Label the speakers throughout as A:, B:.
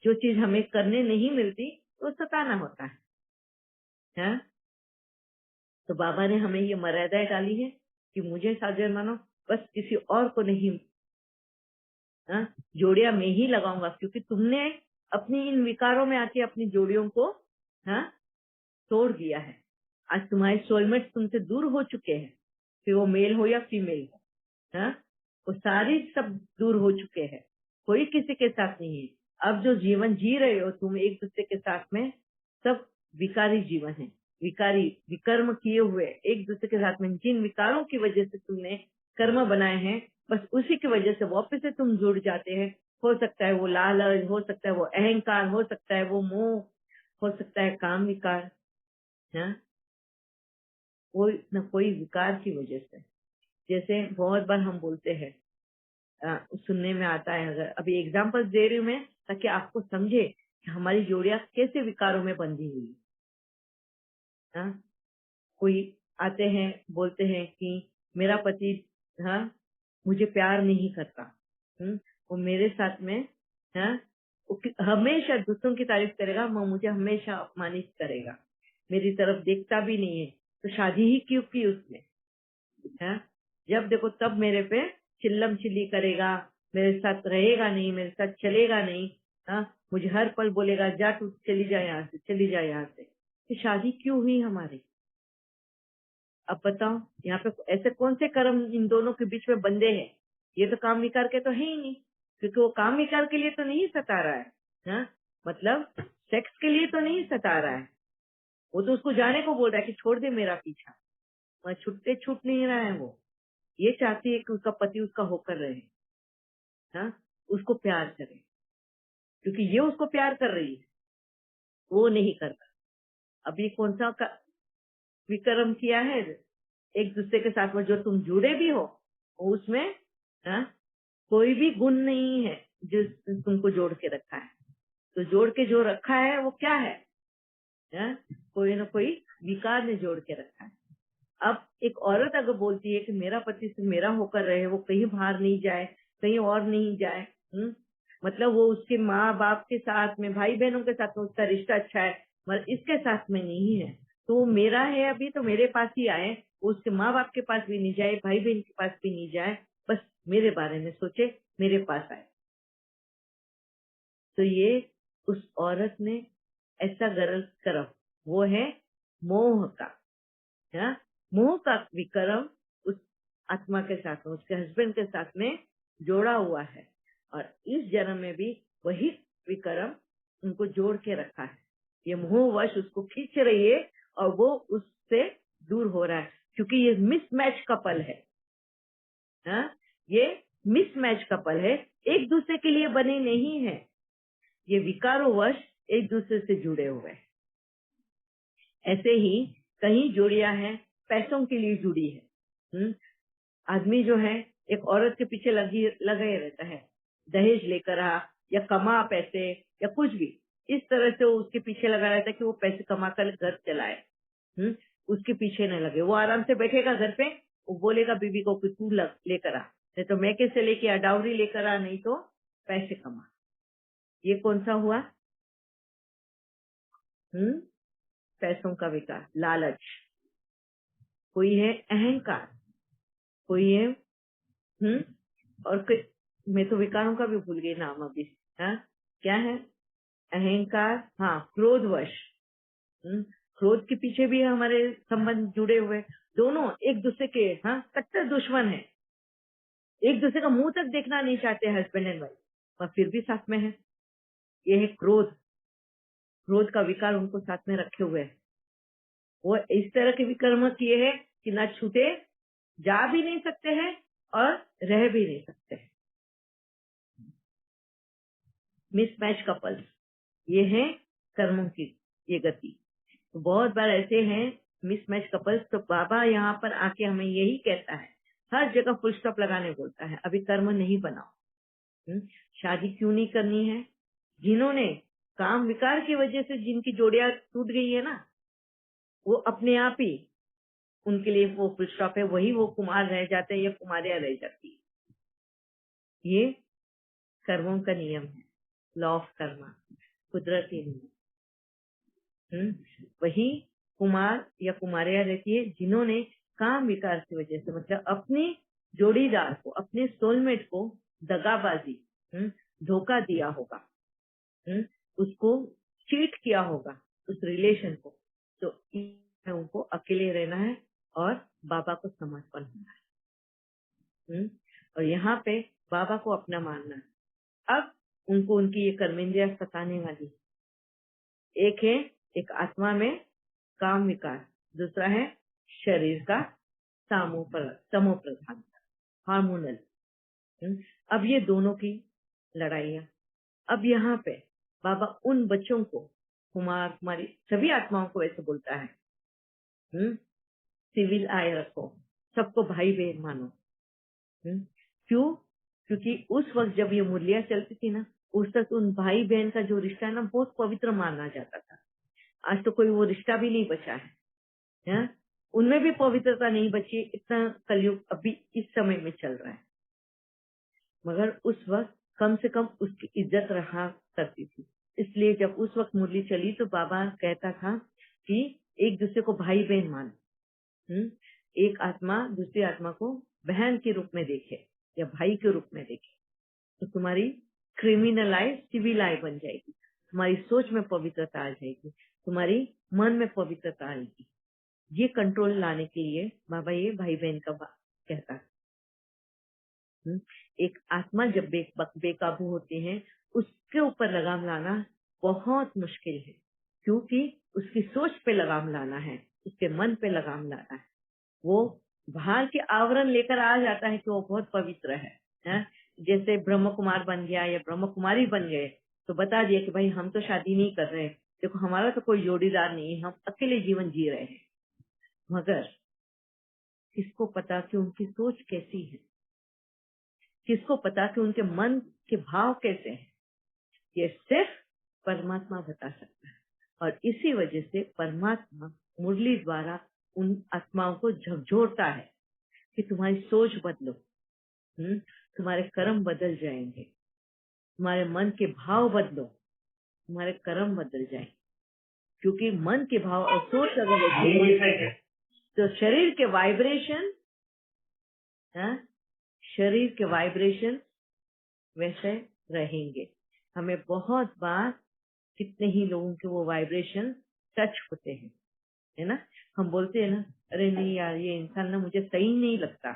A: जो चीज हमें करने नहीं मिलती तो सताना होता है। हाँ? तो बाबा ने हमें ये मर्यादाएं डाली है कि मुझे साधन मानो, बस किसी और को नहीं। हाँ? जोड़ियां मैं ही लगाऊंगा, क्योंकि तुमने अपनी इन विकारों में आके अपनी जोड़ियों को हाँ तोड़ दिया है। आज तुम्हारे सोलमेट तुमसे दूर हो चुके हैं, फिर वो मेल हो या फीमेल हो। हाँ? वो सारी सब दूर हो चुके हैं, कोई किसी के साथ नहीं है। अब जो जीवन जी रहे हो तुम एक दूसरे के साथ में, सब विकारी जीवन है। विकारी विकर्म किए हुए एक दूसरे के साथ में, जिन विकारों की वजह से तुमने कर्म बनाए हैं, बस उसी की वजह से वापस से तुम जुड़ जाते हैं। हो सकता है वो लालच, हो सकता है वो अहंकार, हो सकता है वो मोह, हो सकता है काम विकार। हाँ? कोई न कोई विकार की वजह से। जैसे बहुत बार हम बोलते हैं, सुनने में आता है, अगर अभी एग्जाम्पल दे रही हूँ मैं ताकि आपको समझे कि हमारी जोड़ियां कैसे विकारों में बंधी हुई है। हाँ? कोई आते हैं बोलते हैं कि मेरा पति हाँ मुझे प्यार नहीं करता, वो मेरे साथ में हाँ हमेशा दूसरों की तारीफ करेगा, वो मुझे हमेशा अपमानित करेगा, मेरी तरफ देखता भी नहीं है, तो शादी ही क्यों की उसने। हाँ? जब देखो तब मेरे पे चिल्लम चिल्ली करेगा, मेरे साथ रहेगा नहीं, मेरे साथ चलेगा नहीं। हाँ? मुझे हर पल बोलेगा जा तू चली जा यहाँ से, चली जा यहाँ से। तो शादी क्यों हुई हमारी? अब बताओ यहाँ पे ऐसे कौन से कर्म इन दोनों के बीच में बंधे हैं? ये तो काम विकार के तो है ही नहीं, क्योंकि वो काम विकार के लिए तो नहीं सता रहा है। हाँ? मतलब सेक्स के लिए तो नहीं सता रहा है, वो तो उसको जाने को बोल रहा है कि छोड़ दे मेरा पीछा। वह छूटते छूट नहीं रहा है, वो ये चाहती है कि उसका पति उसका होकर रहे। हाँ? उसको प्यार करे, क्योंकि ये उसको प्यार कर रही है, वो नहीं करता। अब ये कौन सा विक्रम किया है? एक दूसरे के साथ में जो तुम जुड़े भी हो, उसमें हाँ, कोई भी गुण नहीं है जो तुमको जोड़ के रखा है। तो जोड़ के जो रखा है वो क्या है? हाँ? कोई ना कोई विकार ने जोड़ के रखा है। अब एक औरत अगर बोलती है कि मेरा पति सिर्फ मेरा होकर रहे, वो कहीं बाहर नहीं जाए, कहीं और नहीं जाए, मतलब वो उसके माँ बाप के साथ में, भाई बहनों के साथ में उसका रिश्ता अच्छा है, मगर इसके साथ में नहीं है, तो वो मेरा है अभी तो मेरे पास ही आए, वो उसके माँ बाप के पास भी नहीं जाए, भाई बहन के पास भी नहीं जाए, बस मेरे बारे में सोचे, मेरे पास आए। तो ये उस औरत ने ऐसा गलत कर्म, वो है मोह का। हाँ? मोह का विक्रम उस आत्मा के साथ में, उसके हस्बैंड के साथ में जोड़ा हुआ है, और इस जन्म में भी वही विक्रम उनको जोड़ के रखा है। ये मोहवश उसको खींच रही है और वो उससे दूर हो रहा है, क्योंकि ये मिसमैच कपल है। हाँ? ये मिसमैच कपल है, एक दूसरे के लिए बने नहीं है, ये विकारोवश एक दूसरे से जुड़े हुए हैं। ऐसे ही कहीं जोड़ियां हैं पैसों के लिए जुड़ी है। आदमी जो है एक औरत के पीछे लगा ही रहता है, दहेज लेकर आ या कमा पैसे या कुछ भी, इस तरह से वो उसके पीछे लगा रहता है कि वो पैसे कमा कर घर चलाए। उसके पीछे न लगे, वो आराम से बैठेगा घर पे, वो बोलेगा बीबी को कि तू लेकर आ, नहीं तो मैं कैसे लेके आ, डाउरी लेकर आ, नहीं तो पैसे कमा। ये कौन सा हुआ? पैसों का विकार, लालच। कोई है अहंकार, कोई है और कोई, मैं तो विकारों का भी भूल गई नाम अभी। हाँ? क्या है? अहंकार, हाँ क्रोधवश। क्रोध के पीछे भी हमारे संबंध जुड़े हुए, दोनों एक दूसरे के हाँ कट्टर दुश्मन है, एक दूसरे का मुंह तक देखना नहीं चाहते हस्बैंड एंड वाइफ, पर फिर भी साथ में है। ये है क्रोध, क्रोध का विकार उनको साथ में रखे हुए है। वो इस तरह के विकर्म किए हैं कि ना छूटे, जा भी नहीं सकते हैं और रह भी नहीं सकते हैं। मिसमैच कपल्स, ये है कर्मों की ये गति। तो बहुत बार ऐसे हैं मिसमैच कपल्स, तो बाबा यहाँ पर आके हमें यही कहता है, हर जगह फुल स्टॉप लगाने बोलता है, अभी कर्म नहीं बनाओ। शादी क्यों नहीं करनी है? जिन्होंने काम विकार की वजह से जिनकी जोड़ियां टूट गई है ना, वो अपने आप ही उनके लिए वो फुल स्टॉप है, वही वो कुमार रह जाते हैं या कुमारियां रह जाती है। ये कर्मों का नियम है। लॉ ऑफ कर्मा, कुदरती नियम। वही कुमार या कुमारियां रहती है जिन्होंने काम विकार की वजह से, मतलब अपने जोड़ीदार को, अपने सोलमेट को दगाबाजी, धोखा दिया होगा, उसको चीट किया होगा उस रिलेशन को, तो उनको अकेले रहना है और बाबा को समर्पण होना है। और यहाँ पे बाबा को अपना मानना है। अब उनको उनकी ये कर्मेंद्रियां सताने वाली, एक है एक आत्मा में काम विकार, दूसरा है शरीर का समो प्रधान, हार्मोनल। अब ये दोनों की लड़ाइयां। अब यहाँ पे बाबा उन बच्चों को, कुमार कुमारी सभी आत्माओं को ऐसे बोलता है, सिविल आय रखो, सबको भाई बहन मानो। क्यों? क्योंकि उस वक्त जब ये मुरलियां चलती थी ना, उस तक उन भाई बहन का जो रिश्ता है ना बहुत पवित्र माना जाता था। आज तो कोई वो रिश्ता भी नहीं बचा है, उनमें भी पवित्रता नहीं बची। इतना कलयुग अभी इस समय में चल रहा है, मगर उस वक्त कम से कम उसकी इज्जत रहा करती थी। इसलिए जब उस वक्त मुरली चली तो बाबा कहता था कि एक दूसरे को भाई बहन मानो, एक आत्मा दूसरी आत्मा को बहन के रूप में देखे या भाई के रूप में देखे, तो तुम्हारी क्रिमिनल आई सिविल आई बन जाएगी, तुम्हारी सोच में पवित्रता आ जाएगी, तुम्हारी मन में पवित्रता आएगी। ये कंट्रोल लाने के लिए बाबा ये भाई बहन का कहता है। एक आत्मा जब बेकाबू होती है, उसके ऊपर लगाम लाना बहुत मुश्किल है, क्योंकि उसकी सोच पे लगाम लाना है, उसके मन पे लगाम लाना है। वो बाहर के आवरण लेकर आ जाता है कि वो बहुत पवित्र है? जैसे ब्रह्म कुमार बन गया या ब्रह्म कुमारी बन गए तो बता दिया कि भाई हम तो शादी नहीं कर रहे, देखो हमारा तो कोई जोड़ीदार नहीं है, हम अकेले जीवन जी रहे हैं। मगर किसको पता कि उनकी सोच कैसी है, किसको पता कि उनके मन के भाव कैसे हैं? ये सिर्फ परमात्मा बता सकता है। और इसी वजह से परमात्मा मुरली द्वारा उन आत्माओं को झकझोरता है कि तुम्हारी सोच बदलो, तुम्हारे कर्म बदल जाएंगे, तुम्हारे मन के भाव बदलो, तुम्हारे कर्म बदल जाएंगे। क्योंकि मन के भाव और सोच अगर तो शरीर के वाइब्रेशन वैसे रहेंगे। हमें बहुत बार कितने ही लोगों के वो वाइब्रेशन टच होते हैं, है ना? हम बोलते हैं ना, अरे नहीं यार ये इंसान ना मुझे सही नहीं लगता,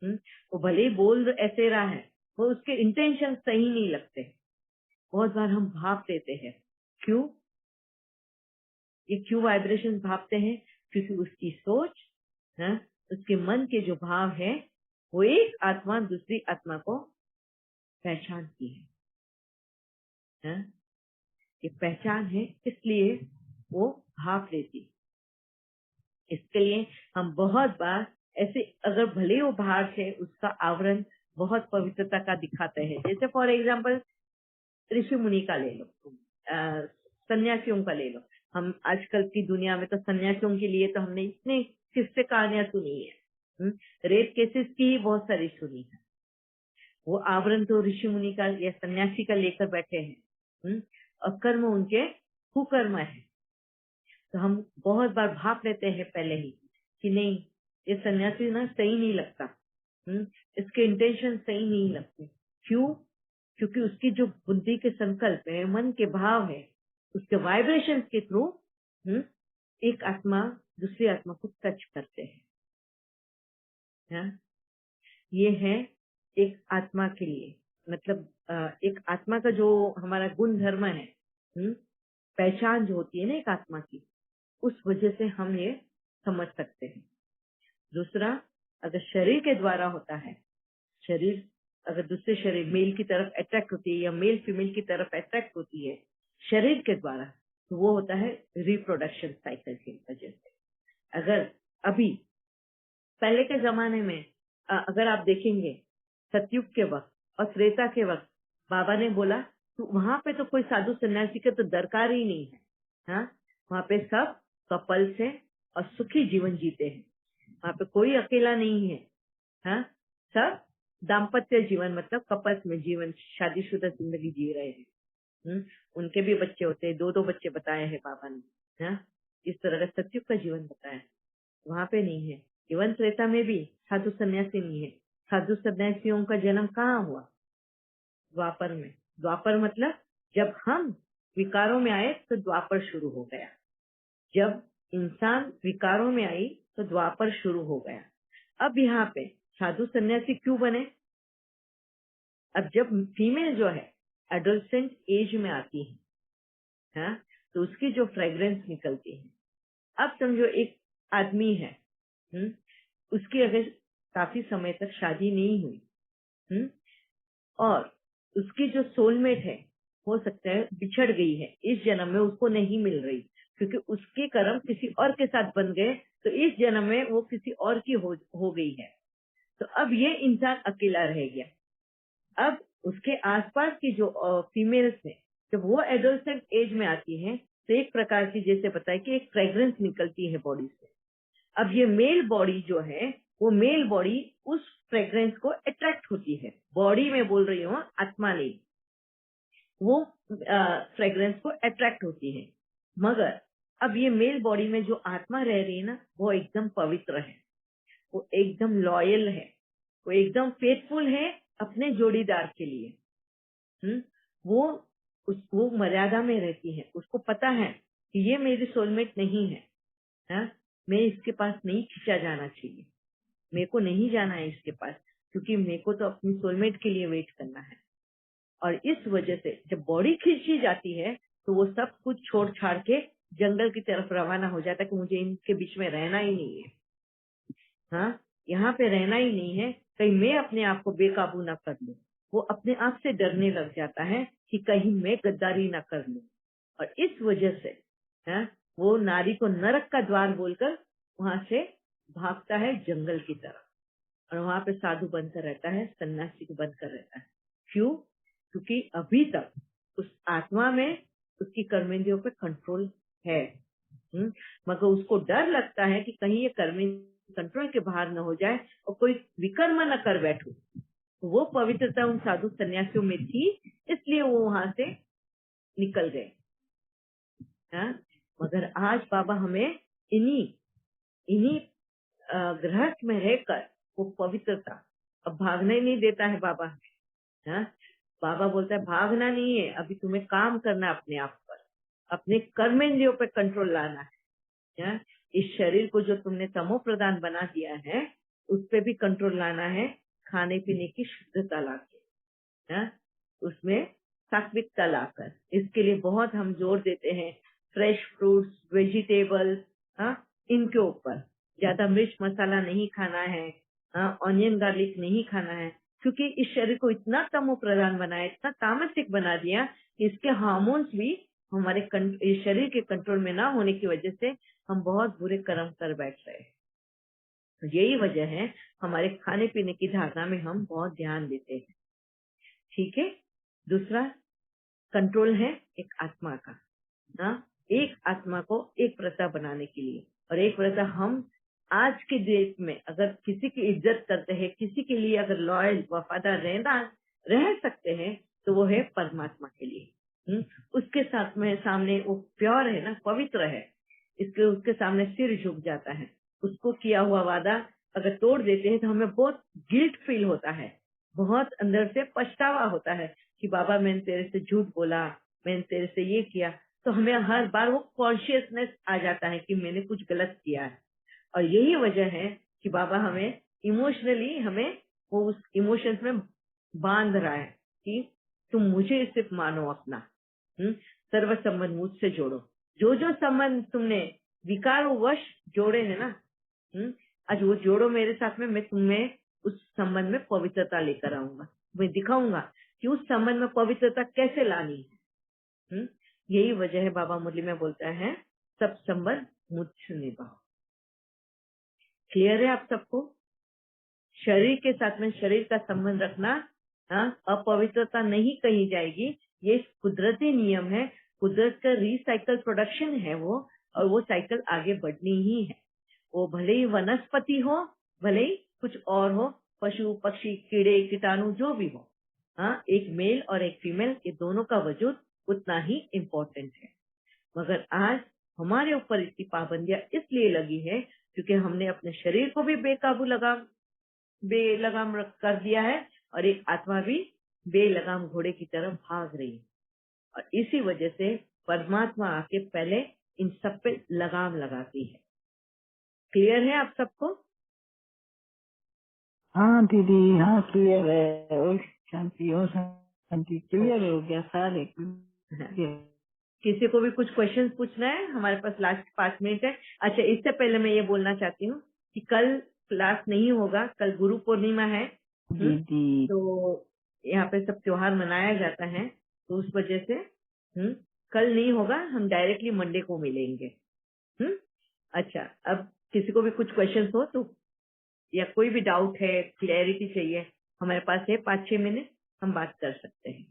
A: वो भले ही बोल ऐसे रहा है, वो उसके इंटेंशन सही नहीं लगते। बहुत बार हम भाप देते हैं। क्यों? ये क्यों वाइब्रेशन भापते हैं? क्योंकि उसकी सोच, उसके मन के जो भाव है, वो एक आत्मा दूसरी आत्मा को पहचानती है, ये पहचान है, इसलिए वो भाप लेती। इसके लिए हम बहुत बार ऐसे, अगर भले वो बाहर से उसका आवरण बहुत पवित्रता का दिखाते हैं, जैसे फॉर एग्जाम्पल ऋषि मुनि का ले लो, सन्यासियों का ले लो। हम आजकल की दुनिया में तो सन्यासियों के लिए तो हमने इतने किस्से कहानियां सुनी है, रेप केसेस की ही बहुत सारी सुनी है। वो आवरण तो ऋषि मुनि का या सन्यासी का लेकर बैठे हैं, और कर्म उनके कुकर्म है। तो हम बहुत बार भाप लेते हैं पहले ही कि नहीं ये सन्यासी ना सही नहीं लगता, इसके इंटेंशन सही नहीं लगते। क्यों? क्योंकि उसकी जो बुद्धि के संकल्प है, मन के भाव है, उसके वाइब्रेशन के थ्रू एक आत्मा दूसरी आत्मा को टच करते हैं। ये है एक आत्मा के लिए, मतलब एक आत्मा का जो हमारा गुण धर्म है, पहचान जो होती है ना एक आत्मा की, उस वजह से हम ये समझ सकते हैं। दूसरा, अगर शरीर के द्वारा होता है, शरीर अगर दूसरे शरीर मेल की तरफ अट्रैक्ट होती है या मेल फीमेल की तरफ अट्रैक्ट होती है शरीर के द्वारा, तो वो होता है रिप्रोडक्शन साइकिल की वजह से। अगर अभी पहले के जमाने में अगर आप देखेंगे सतयुग के वक्त और त्रेता के वक्त, बाबा ने बोला तो वहां पे तो कोई साधु सन्यासी का तो दरकार ही नहीं है। वहां पे सब कपल्स हैं और सुखी जीवन जीते हैं, वहां पे कोई अकेला नहीं है। सब दाम्पत्य जीवन मतलब कपल्स में जीवन, शादीशुदा जिंदगी जी रहे हैं। उनके भी बच्चे होते हैं, 2-2 बच्चे बताए हैं बाबा ने। हाँ, इस तरह का सतयुग का जीवन बताया, वहां पे नहीं है। इवन त्रेता में भी साधु सन्यासी नहीं है। साधु सन्यासियों का जन्म कहाँ हुआ? द्वापर में। द्वापर मतलब जब हम विकारों में आए तो द्वापर शुरू हो गया। जब इंसान विकारों में आई तो द्वापर शुरू हो गया। अब यहाँ पे साधु सन्यासी क्यों बने? अब जब फीमेल जो है एडोलसेंट एज में आती है, हाँ, तो उसकी जो फ्रेग्रेंस निकलती है। अब समझो एक आदमी है, उसकी अगर काफी समय तक शादी नहीं हुई, और उसकी जो सोलमेट है हो सकता है बिछड़ गई है, इस जन्म में उसको नहीं मिल रही क्योंकि उसके कर्म किसी और के साथ बन गए, तो इस जन्म में वो किसी और की हो गई है। तो अब ये इंसान अकेला रह गया। अब उसके आसपास की जो फीमेल्स हैं, जब वो एडोलसेंट एज में आती है तो एक प्रकार की, जैसे पता है कि एक फ्रेग्रेंस निकलती है बॉडी से। अब ये मेल बॉडी जो है, वो मेल बॉडी उस फ्रेग्रेंस को अट्रैक्ट होती है। बॉडी में बोल रही हूँ, आत्मा नहीं, वो फ्रेग्रेंस को अट्रैक्ट होती है। मगर अब ये मेल बॉडी में जो आत्मा रह रही है ना, वो एकदम पवित्र है, वो एकदम लॉयल है, वो एकदम फेथफुल है अपने जोड़ीदार के लिए। वो मर्यादा में रहती है, उसको पता है कि ये मेरी सोलमेट नहीं है, मैं इसके पास नहीं खींचा जाना चाहिए, मेरे को नहीं जाना है इसके पास, क्योंकि मेरे को तो अपनी सोलमेट के लिए वेट करना है। और इस वजह से जब बॉडी खींची जाती है तो वो सब कुछ छोड़ छाड़ के जंगल की तरफ रवाना हो जाता है कि मुझे इनके बीच में रहना ही नहीं है। हाँ, यहाँ पे रहना ही नहीं है, कहीं मैं अपने आप को बेकाबू ना कर लूं। वो अपने आप से डरने लग जाता है कि कहीं मैं गद्दारी ना कर लूं, और इस वजह से वो नारी को नरक का द्वार बोलकर वहां से भागता है जंगल की तरफ, और वहां पे साधु बनकर रहता है, सन्यासी बनकर रहता है। क्यों? क्योंकि अभी तक उस आत्मा में उसकी कर्मेंद्रियों पे कंट्रोल है, मगर उसको डर लगता है कि कहीं ये कर्मेंद्रिय कंट्रोल के बाहर न हो जाए और कोई विकर्म न कर बैठो। तो वो पवित्रता उन साधु सन्यासियों में थी, इसलिए वो वहां से निकल गए। मगर आज बाबा हमें इन्हीं गृहस्थ में रहकर वो पवित्रता, अब भागना ही नहीं देता है बाबा। बाबा बोलता है भागना नहीं है, अभी तुम्हें काम करना अपने आप पर, अपने कर्मेंद्रियों पे कंट्रोल लाना है। इस शरीर को जो तुमने तमो प्रधान बना दिया है, उस पे भी कंट्रोल लाना है, खाने पीने की शुद्धता लाके, उसमें सात्विकता लाकर। इसके लिए बहुत हम जोर देते हैं, फ्रेश फ्रूट्स, वेजिटेबल्स, इनके ऊपर ज्यादा मिर्च मसाला नहीं खाना है, ऑनियन गार्लिक नहीं खाना है, क्योंकि इस शरीर को इतना तमो प्रधान बनाया, इतना तामसिक बना दिया कि इसके हार्मोन्स भी हमारे इस शरीर के कंट्रोल में ना होने की वजह से हम बहुत बुरे कर्म कर बैठ रहे हैं। यही वजह है हमारे खाने पीने की धारणा में हम बहुत ध्यान देते हैं। ठीक है, दूसरा कंट्रोल है एक आत्मा का, एक आत्मा को एक प्रथा बनाने के लिए, और एक प्रथा हम आज के डेट में अगर किसी की इज्जत करते हैं, किसी के लिए अगर लॉयल वफादार रह सकते हैं, तो वो है परमात्मा के लिए। उसके साथ में सामने वो प्योर है ना, पवित्र है, इसलिए उसके सामने सिर झुक जाता है। उसको किया हुआ वादा अगर तोड़ देते हैं तो हमें बहुत गिल्ट फील होता है, बहुत अंदर से पछतावा होता है कि बाबा मैंने तेरे से झूठ बोला, मैंने तेरे से ये किया। तो हमें हर बार वो कॉन्शियसनेस आ जाता है कि मैंने कुछ गलत किया है, और यही वजह है कि बाबा हमें इमोशनली हमें वो उस इमोशंस में बांध रहा है कि तुम मुझे सिर्फ मानो अपना, सर्व संबंध मुझसे जोड़ो। जो संबंध तुमने विकारोवश जोड़े हैं ना, आज वो जोड़ो मेरे साथ में, मैं तुम्हें उस संबंध में पवित्रता लेकर आऊंगा, मैं दिखाऊंगा कि उस संबंध में पवित्रता कैसे लानी है। यही वजह है बाबा मुरली में बोलता है सब संबंध मुझसे निभाओ। क्लियर है आप सबको? शरीर के साथ में शरीर का संबंध रखना अपवित्रता नहीं कही जाएगी, ये कुदरती नियम है, कुदरत का रिसाइकल प्रोडक्शन है वो, और वो साइकिल आगे बढ़नी ही है। वो भले ही वनस्पति हो, भले ही कुछ और हो, पशु पक्षी कीड़े कीटाणु जो भी हो, एक मेल और एक फीमेल, ये दोनों का वजूद उतना ही इम्पोर्टेंट है। मगर आज हमारे ऊपर इतनी पाबंदियां इसलिए लगी है क्योंकि हमने अपने शरीर को भी बेलगाम कर दिया है और एक आत्मा भी बेलगाम घोड़े की तरफ भाग रही है। और इसी वजह से परमात्मा आके पहले इन सब पे लगाम लगाती है। क्लियर है आप सबको?
B: हाँ दीदी, हाँ क्लियर है। ओम शांति क्लियर हो गया सारे clear।
A: किसी को भी कुछ क्वेश्चन पूछना है? हमारे पास लास्ट 5 मिनट है। अच्छा, इससे पहले मैं ये बोलना चाहती हूँ कि कल क्लास नहीं होगा, कल गुरु पूर्णिमा है।
B: दीदी
A: तो यहाँ पे सब त्योहार मनाया जाता है, तो उस वजह से कल नहीं होगा, हम डायरेक्टली मंडे को मिलेंगे। अच्छा, अब किसी को भी कुछ क्वेश्चन हो तो या कोई भी डाउट है, क्लैरिटी चाहिए, हमारे पास है 5-6 मिनट, हम बात कर सकते हैं।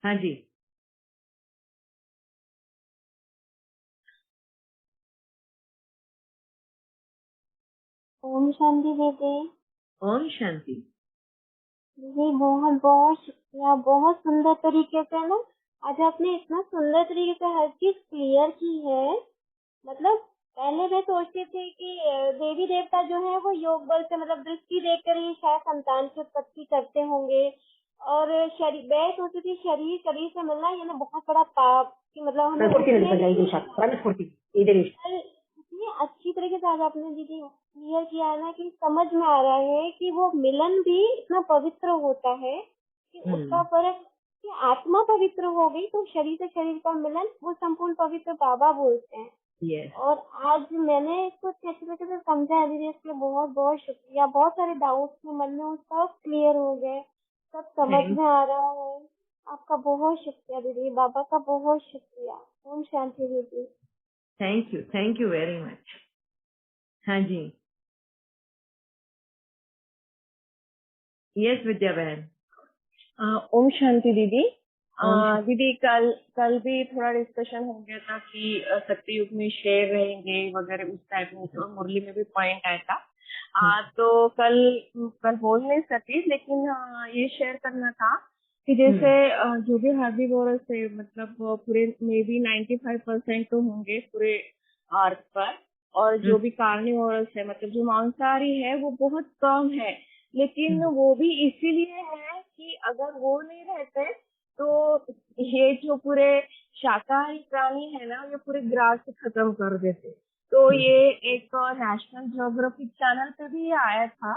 A: हाँ जी।
C: ओम शांति दीदी।
A: ओम शांति।
C: दीदी बहुत बहुत शुक्रिया, बहुत सुंदर तरीके से ना आज आपने इतना सुंदर तरीके से हर चीज क्लियर की है। मतलब पहले मैं सोचती थी कि देवी देवता जो है वो योग बल से मतलब दृष्टि देकर ही शायद संतान की उत्पत्ति करते होंगे, और शरीर मैं सोचती थी शरीर से मिलना ये ना बहुत बड़ा पाप कि मतलब हमें इतनी अच्छी तरीके से आज आपने दीदी क्लियर किया है ना कि समझ में आ रहा है कि वो मिलन भी इतना पवित्र होता है कि उसका फर्क कि आत्मा पवित्र हो गई तो शरीर से शरीर का मिलन वो संपूर्ण पवित्र बाबा बोलते हैं।
A: Yes.
C: और आज मैंने इसको अच्छे तरीके से समझा है दीदी, इसके लिए बहुत बहुत शुक्रिया। बहुत सारे डाउट्स थे मन में, वो सब क्लियर हो गए, सब समझ में आ रहा है। आपका बहुत शुक्रिया दीदी, बाबा का बहुत शुक्रिया। ओम शांति दीदी।
A: Thank you very much. हाँ जी, यस विद्या बहन।
D: ओम शांति दीदी।
A: ओम शांति।
D: दीदी कल भी थोड़ा डिस्कशन हो गया था कि सत्युग में शेर रहेंगे वगैरह उस टाइप में, तो मुरली में भी पॉइंट आया था। तो कल बोल नहीं सकी, लेकिन ये शेयर करना था कि जैसे जो भी हार्बीवोरस है, मतलब पूरे मे बी 95% तो होंगे पूरे अर्थ पर, और जो भी कार्निवोरस है मतलब जो मांसाहारी है वो बहुत कम है। लेकिन वो भी इसीलिए है कि अगर वो नहीं रहते तो ये जो पूरे शाकाहारी प्राणी है ना, ये पूरे ग्रास से खत्म कर देते। तो ये एक नेशनल ज्योग्राफिक चैनल पे भी ये आया था,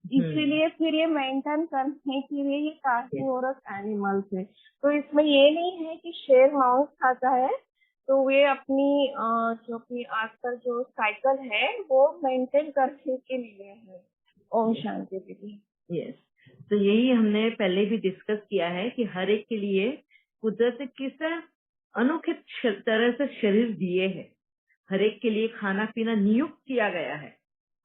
D: इसीलिए फिर ये मेंटेन करने के लिए ये कार्निवोरस एनिमल्स है। तो इसमें ये नहीं है कि शेर मांस खाता है, तो वे अपनी जो अपनी आजकल जो साइकिल है वो मेंटेन करने के लिए है। ओम शांति दीदी।
A: यस, तो यही हमने पहले भी डिस्कस किया है कि हर एक के लिए कुदरत ने किस अनोखे तरह से शरीर दिए हैं। हर एक के लिए खाना पीना नियुक्त किया गया है।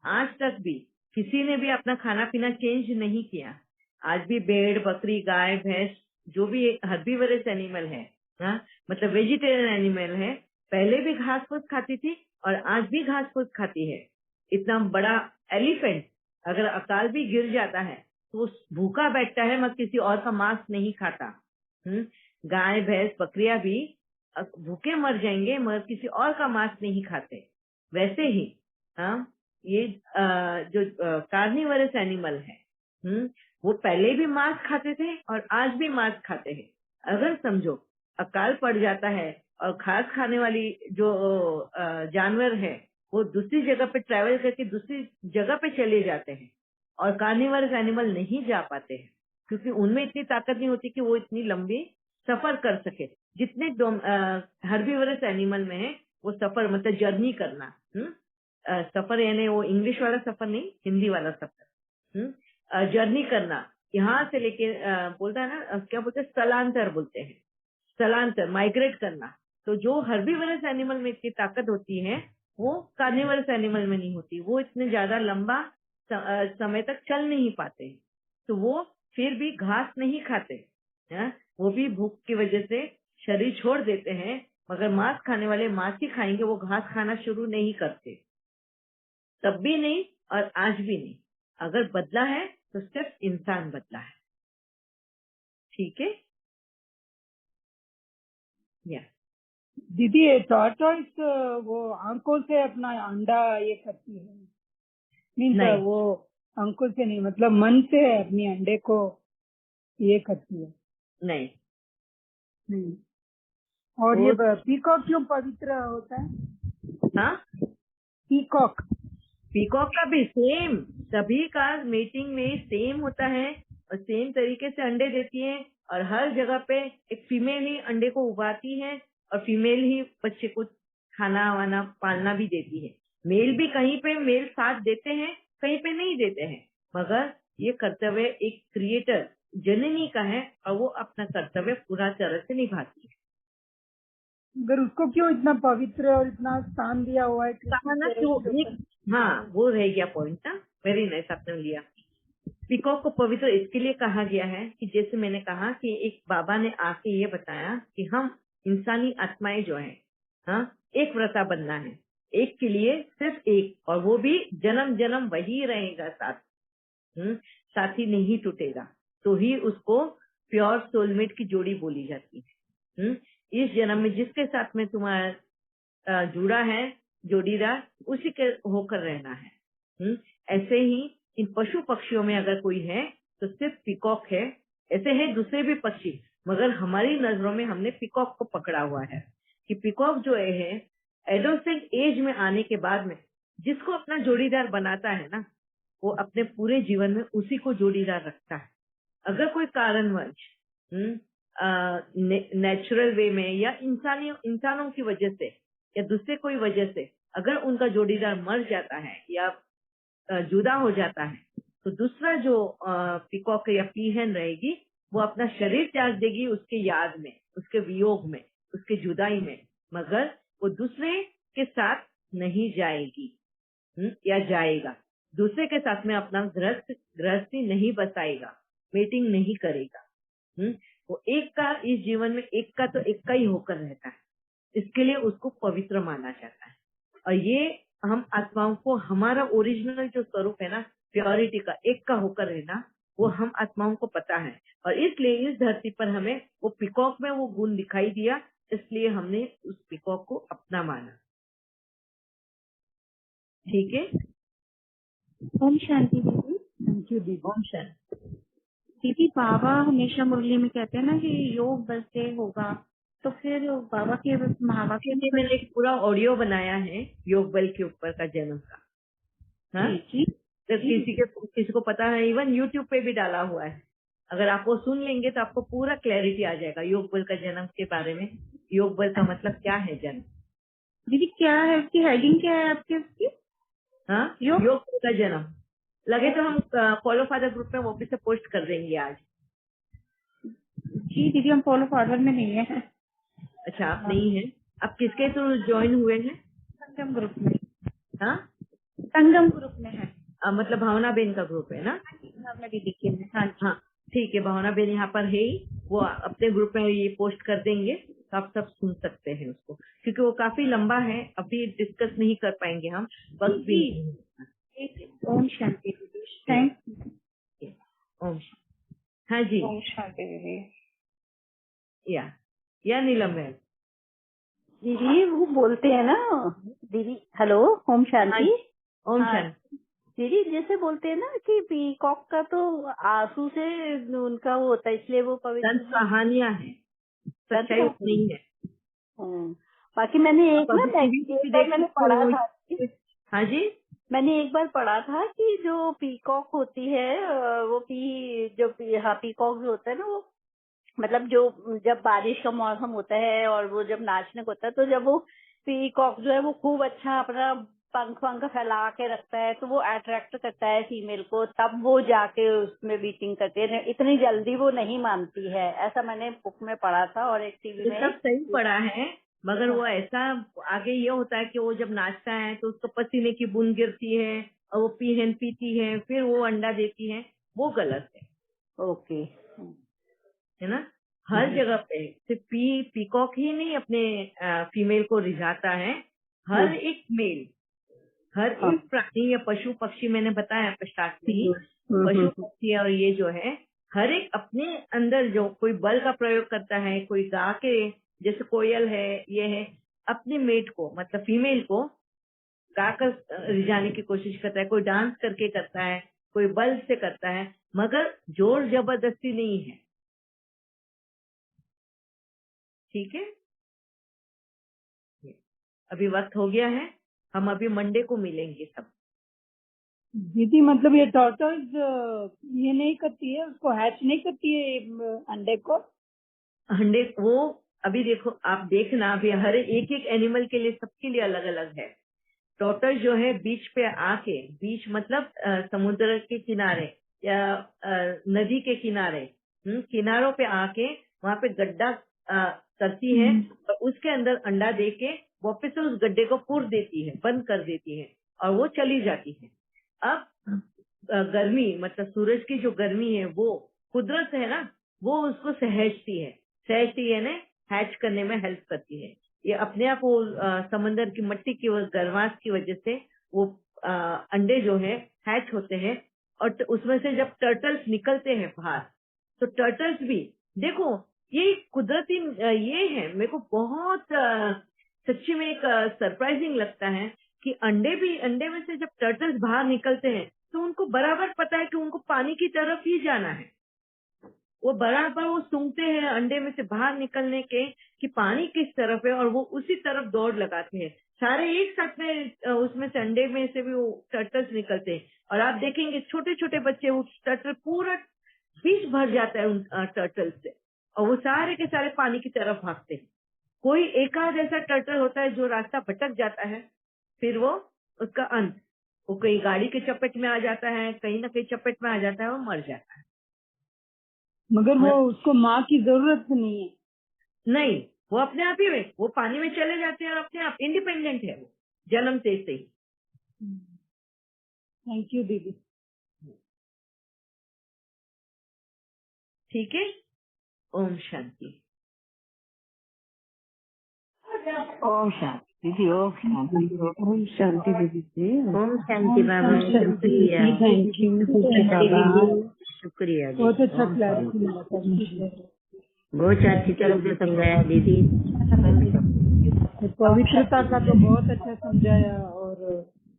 A: आज तक भी किसी ने भी अपना खाना पीना चेंज नहीं किया। आज भी भेड़, बकरी, गाय, भैंस जो भी हर्बीवरस एनिमल है, मतलब वेजिटेरियन एनिमल है, पहले भी घास फूस खाती थी और आज भी घास फूस खाती है। इतना बड़ा एलिफेंट अगर अकाल भी गिर जाता है तो वो भूखा बैठता है, मगर किसी और का मांस नहीं खाता। गाय, भैंस, बकरियां भी भूखे मर जाएंगे मगर किसी और का मांस नहीं खाते। वैसे ही ये जो कार्निवरस एनिमल है, वो पहले भी मांस खाते थे और आज भी मांस खाते हैं। अगर समझो अकाल पड़ जाता है और घास खाने वाली जो जानवर है वो दूसरी जगह पे ट्रैवल करके दूसरी जगह पे चले जाते हैं और कार्निवरस एनिमल नहीं जा पाते हैं क्योंकि उनमें इतनी ताकत नहीं होती कि वो इतनी लंबी सफर कर सके जितने हर्बीवरस एनिमल में है वो सफर मतलब जर्नी करना। सफर यानी वो इंग्लिश वाला सफर नहीं, हिंदी वाला सफर। जर्नी करना, यहाँ से लेके बोलता है ना, क्या बोलते हैं, स्थलांतर बोलते हैं, स्थलांतर, माइग्रेट करना। तो जो हर्बीवरस एनिमल में इतनी ताकत होती है वो कार्निवरस एनिमल में नहीं होती। वो इतने ज्यादा लंबा समय तक चल नहीं पाते, तो वो फिर भी घास नहीं खाते। वो भी भूख की वजह से शरीर छोड़ देते हैं, मगर मांस खाने वाले मांस ही खाएंगे, वो घास खाना शुरू नहीं करते। तब भी नहीं और आज भी नहीं। अगर बदला है तो सिर्फ इंसान बदला है। ठीक है। या
E: दीदी ये टॉर्टॉइस वो आंखों से अपना अंडा ये करती है, मीन्स
A: नहीं
E: वो आंखों से नहीं, मतलब मन से अपनी अंडे को ये करती है।
A: नहीं,
E: और
A: वो
E: ये पीकॉक क्यों पवित्र होता है?
A: हाँ,
E: पीकॉक
A: पीकॉक का भी सेम, सभी का मीटिंग में सेम होता है और सेम तरीके से अंडे देती है, और हर जगह पे एक फीमेल ही अंडे को उगाती है और फीमेल ही बच्चे को खाना वाना पालना भी देती है। मेल भी कहीं पे मेल साथ देते हैं, कहीं पे नहीं देते हैं, मगर ये कर्तव्य एक क्रिएटर जननी का है और वो अपना कर्तव्य पूरा तरह से निभाती है।
E: अगर उसको क्यों इतना पवित्र और इतना स्थान दिया हुआ है
A: कहा ना
E: कृष्ण
A: क्यों,
E: के ऊपर?
A: हाँ वो रह गया पॉइंट ना, वेरी नाइस आपने लिया। पीकॉक को पवित्र इसके लिए कहा गया है कि जैसे मैंने कहा कि एक बाबा ने आके ये बताया कि हम इंसानी आत्माएं जो है, हाँ, एक व्रता बनना है, एक के लिए सिर्फ एक, और वो भी जन्म जन्म वही रहेगा साथ, साथी नहीं टूटेगा, तो ही उसको प्योर सोलमेट की जोड़ी बोली जाती है। इस जन्म में जिसके साथ में तुम्हारा जुड़ा है जोड़ीदार, उसी के होकर रहना है। ऐसे ही इन पशु पक्षियों में अगर कोई है तो सिर्फ पीकॉक है। ऐसे है दूसरे भी पक्षी, मगर हमारी नजरों में हमने पीकॉक को पकड़ा हुआ है कि पीकॉक जो है एडोसेंट एज में आने के बाद में जिसको अपना जोड़ीदार बनाता है ना, वो अपने पूरे जीवन में उसी को जोड़ीदार रखता है। अगर कोई कारणवश नेचुरल वे में या इंसानों की वजह से या दूसरे कोई वजह से अगर उनका जोड़ीदार मर जाता है या जुदा हो जाता है, तो दूसरा जो पीकॉक या पीहन रहेगी वो अपना शरीर त्याग देगी उसके याद में, उसके वियोग में, उसके जुदाई में, मगर वो दूसरे के साथ नहीं जाएगी या जाएगा, दूसरे के साथ में अपना गृहस्थी नहीं बसाएगा, मीटिंग नहीं करेगा। वो एक का इस जीवन में एक का तो एक का ही होकर रहता है, इसके लिए उसको पवित्र माना जाता है। और ये हम आत्माओं को हमारा ओरिजिनल जो स्वरूप है ना, प्योरिटी का, एक का होकर रहना, वो हम आत्माओं को पता है, और इसलिए इस धरती पर हमें वो पीकॉक में वो गुण दिखाई दिया, इसलिए हमने उस पीकॉक को अपना माना। ठीक है,
C: ओम शांति दीदी।
E: थैंक यू दीदी।
A: ओम शांति।
C: दीदी बाबा हमेशा मुरली में कहते हैं ना कि योग बल से होगा, तो फिर बाबा के महावाक्य
A: ये मैंने एक पूरा ऑडियो बनाया है योग बल के ऊपर का जन्म का, हाँ, तो किसी को पता है, इवन यूट्यूब पे भी डाला हुआ है, अगर आप वो सुन लेंगे तो आपको पूरा क्लैरिटी आ जाएगा योग बल का जन्म के बारे में, योग बल का मतलब क्या है जन्म।
C: दीदी क्या है उसकी हेडिंग, क्या है आपके उसकी?
A: हाँ, योग बल का जन्म लगे तो हम फॉलो फादर ग्रुप में वापस से पोस्ट कर देंगे आज।
C: जी दीदी हम फॉलो फादर में नहीं है।
A: अच्छा, आप नहीं है, आप किसके थ्रू ज्वाइन हुए हैं?
C: संगम ग्रुप में।
A: हाँ,
C: संगम ग्रुप में है।
A: मतलब भावना बेन का ग्रुप है ना?
C: भावना दीदी के में। हाँ
A: ठीक है, भावना बेन यहाँ पर है ही, वो अपने ग्रुप में ये पोस्ट कर देंगे तो आप सब सुन सकते हैं उसको, क्योंकि वो काफी लंबा है, अभी डिस्कस नहीं कर पाएंगे हम, वक्त भी।
C: ओम शांति दीदी। Thank you.
A: ओम शांति। हाँ जी,
D: ओम शांति दीदी।
A: या नीलम है
B: दीदी वो बोलते हैं ना दीदी, हेलो ओम शांति।
A: ओम शांति।
B: दीदी जैसे बोलते हैं ना कि पीकॉक का तो आंसू से उनका वो होता है, इसलिए वो पवित्र
A: कहानियां है, सच्चाई नहीं है।
B: बाकी मैंने एक मैंने पढ़ा था।
A: हाँ जी,
B: मैंने एक बार पढ़ा था कि जो पीकॉक होती है वो पीकॉक जो होता है ना, वो मतलब जो जब बारिश का मौसम होता है और वो जब नाचने को होता है, तो जब वो पीकॉक जो है वो खूब अच्छा अपना पंख फैला के रखता है, तो वो अट्रैक्ट करता है फीमेल को, तब वो जाके उसमें बीटिंग करती है। इतनी जल्दी वो नहीं मानती है, ऐसा मैंने बुक में पढ़ा था और एक टीवी में।
A: सब सही पढ़ा है, मगर वो ऐसा आगे ये होता है कि वो जब नाचता है तो उसको पसीने की बूंद गिरती है और वो पीहन पीती है, फिर वो अंडा देती है, वो गलत है।
B: ओके,
A: है ना, हर जगह पे सिर्फ पीकॉक ही नहीं अपने फीमेल को रिझाता है, हर एक मेल, हर एक प्राणी या पशु पक्षी, मैंने बताया पश्चात में ही, पशु पक्षी और ये जो है हर एक अपने अंदर जो कोई बल का प्रयोग करता है, कोई गा के, जैसे कोयल है, ये है, अपनी मेट को मतलब फीमेल को गाकर रिझाने की कोशिश करता है, कोई डांस करके करता है, कोई बल से करता है, मगर जोर जबरदस्ती नहीं है। ठीक है, अभी वक्त हो गया है, हम अभी मंडे को मिलेंगे सब।
E: दीदी मतलब ये टॉर्टोइज ये नहीं करती है, उसको हैच नहीं करती है अंडे को?
A: अंडे वो अभी देखो, आप देखना अभी हर एक एक एनिमल के लिए, सबके लिए अलग अलग है। टॉर्टोइज जो है बीच पे आके, बीच मतलब समुद्र के किनारे या नदी के किनारे, किनारों पे आके वहां पे गड्ढा करती है और उसके अंदर अंडा दे के वापस से उस गड्ढे को पूर देती है, बंद कर देती है और वो चली जाती है। अब गर्मी मतलब सूरज की जो गर्मी है वो कुदरत है ना, वो उसको सहेजती है ना, हैच करने में हेल्प करती है। ये अपने आप वो समंदर की मिट्टी की वो गर्माश की वजह से वो अंडे जो है हैच होते हैं और उसमें से जब टर्टल्स निकलते हैं बाहर, तो टर्टल्स भी देखो, ये कुदरती ये है। मेरे को बहुत सच्ची में एक सरप्राइजिंग लगता है कि अंडे में से जब टर्टल्स बाहर निकलते हैं तो उनको बराबर पता है कि उनको पानी की तरफ ही जाना है। वो बराबर वो सूंघते हैं अंडे में से बाहर निकलने के कि पानी किस तरफ है और वो उसी तरफ दौड़ लगाते हैं। सारे एक साथ में उसमें से अंडे में से भी वो टर्टल्स निकलते हैं और आप देखेंगे छोटे छोटे बच्चे वो टर्टल पूरा बीच भर जाता है उन टर्टल से और वो सारे के सारे पानी की तरफ भागते हैं। कोई एकाध ऐसा टर्टल होता है जो रास्ता भटक जाता है, फिर वो उसका अंत, वो कहीं गाड़ी के चपेट में आ जाता है, कहीं ना कहीं चपेट में आ जाता है और मर जाता है।
E: मगर वो उसको माँ की जरूरत नहीं है?
A: नहीं, वो अपने आप ही में वो पानी में चले जाते हैं और अपने आप इंडिपेंडेंट है वो जन्म से ही।
E: थैंक यू दीदी।
A: ठीक है, ओम शांति।
F: ओम शांति दीदी, ओम शांति, ओम शांति दीदी,
A: ओम शांति बाबा, शुक्रिया,
E: थैंक यू,
A: शुक्रिया जी।
E: बहुत अच्छा क्लैरिटी मिला।
A: बहुत अच्छी तरह से समझाया दीदी।
E: पवित्रता का तो बहुत अच्छा समझाया और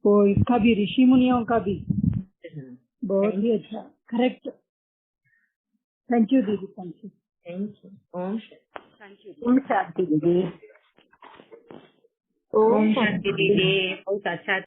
E: वो इसका भी, ऋषि मुनियों का भी बहुत ही अच्छा, करेक्ट। थैंक यू दीदी, थैंक यू।
A: Thank you. ओम
F: ओम शांति दीदी,
A: ओम शांति दीदी, बहुत अच्छा